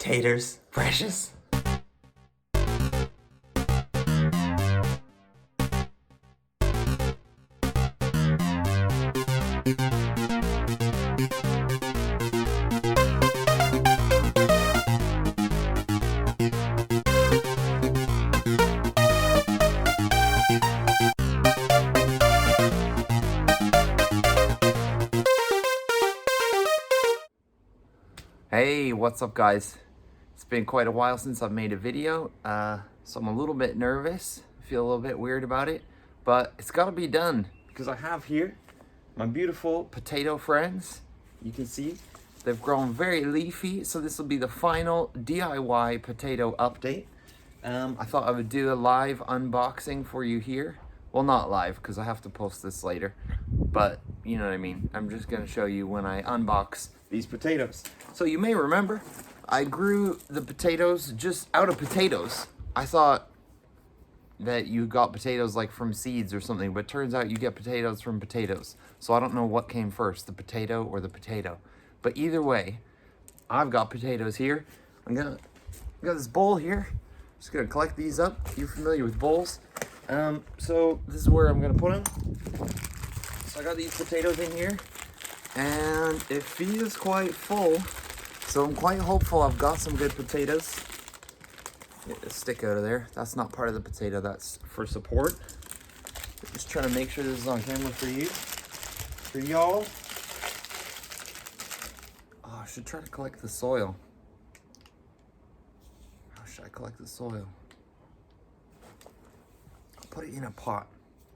Taters, precious. Hey, what's up guys? It's been quite a while since I've made a video, so I'm a little bit nervous, feel a little bit weird about it, but it's gotta be done because I have here my beautiful potato friends. You can see they've grown very leafy, so this will be the final DIY potato update. I thought I would do a live unboxing for you here. Well, not live because I have to post this later, but you know what I mean. I'm just gonna show you when I unbox these potatoes. So you may remember, I grew the potatoes just out of potatoes. I thought that you got potatoes like from seeds or something, but turns out you get potatoes from potatoes. So I don't know what came first, the potato or the potato. But either way, I've got potatoes here. I got this bowl here. Just gonna collect these up. You're familiar with bowls. So this is where I'm gonna put them. So I got these potatoes in here, and it feels quite full. So I'm quite hopeful I've got some good potatoes. Get the stick out of there. That's not part of the potato, that's for support. Just trying to make sure this is on camera for you, for y'all. Oh, I should try to collect the soil. How should I collect the soil? I'll put it in a pot.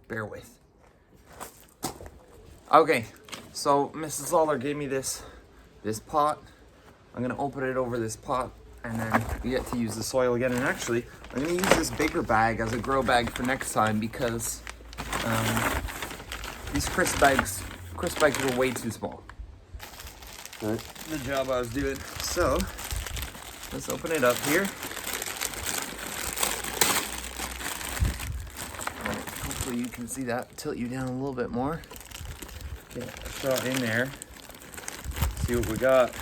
Bear with. Okay, so Mrs. Lawler gave me this pot. I'm gonna open it over this pot, and then we get to use the soil again. And actually, I'm gonna use this bigger bag as a grow bag for next time because these crisp bags were way too small for the job I was doing. So let's open it up here. Hopefully you can see that. Tilt you down a little bit more. Get a shot in there. See what we got.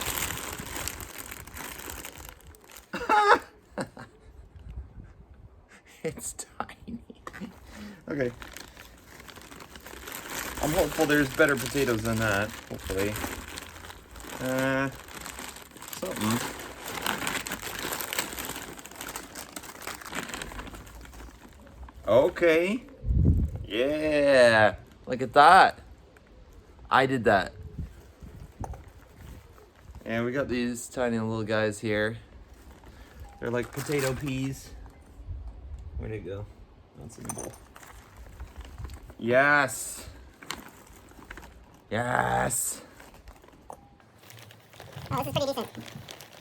It's tiny. Okay. I'm hopeful there's better potatoes than that. Hopefully. Something. Okay. Yeah. Look at that. I did that. And we got these tiny little guys here. They're like potato peas. Where'd it go? That's in the bowl. Yes. Yes. Oh, this is pretty decent.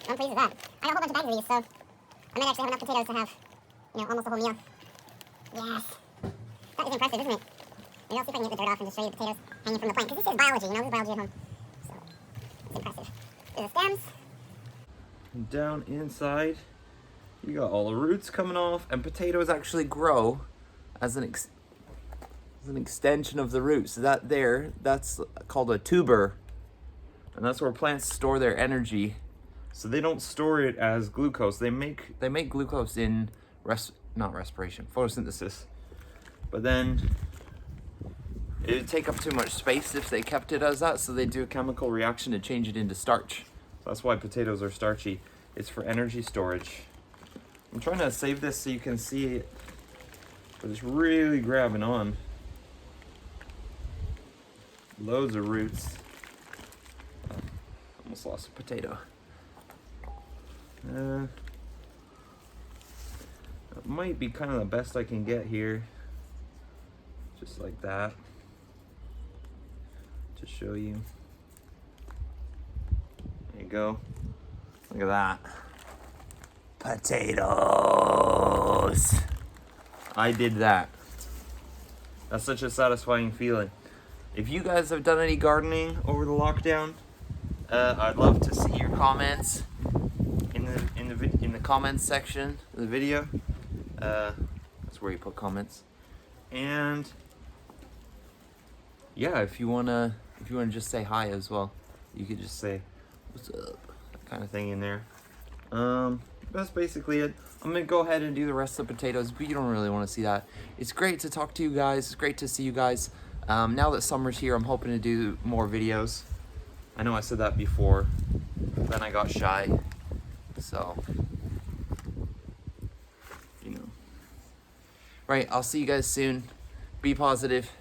I'm pleased with that. I got a whole bunch of bags of these, so I might actually have enough potatoes to have, almost a whole meal. Yes. That is impressive, isn't it? Maybe I'll see if I can get the dirt off and just show you the potatoes hanging from the plant. Because this is biology, this is biology at home. So, it's impressive. Here's the stems. And down inside, you got all the roots coming off, and potatoes actually grow as an extension of the roots. That's called a tuber, and that's where plants store their energy. So they don't store it as glucose. They make glucose in photosynthesis. But then it would take up too much space if they kept it as that, so they do a chemical reaction to change it into starch. So that's why potatoes are starchy. It's for energy storage. I'm trying to save this so you can see it, but it's really grabbing on. Loads of roots. Almost lost a potato. That might be kind of the best I can get here. Just like that. To show you. There you go. Look at that. Potatoes. I did that. That's such a satisfying feeling. If you guys have done any gardening over the lockdown, I'd love to see your comments in the comments section of the video. That's where you put comments. And yeah, if you wanna just say hi as well, you could just say what's up, that kind of thing in there. That's basically it. I'm gonna go ahead and do the rest of the potatoes, but you don't really want to see that. It's great to talk to you guys. It's great to see you guys. Now that summer's here, I'm hoping to do more videos. I know I said that before, then I got shy. So, you know. Right, I'll see you guys soon. Be positive.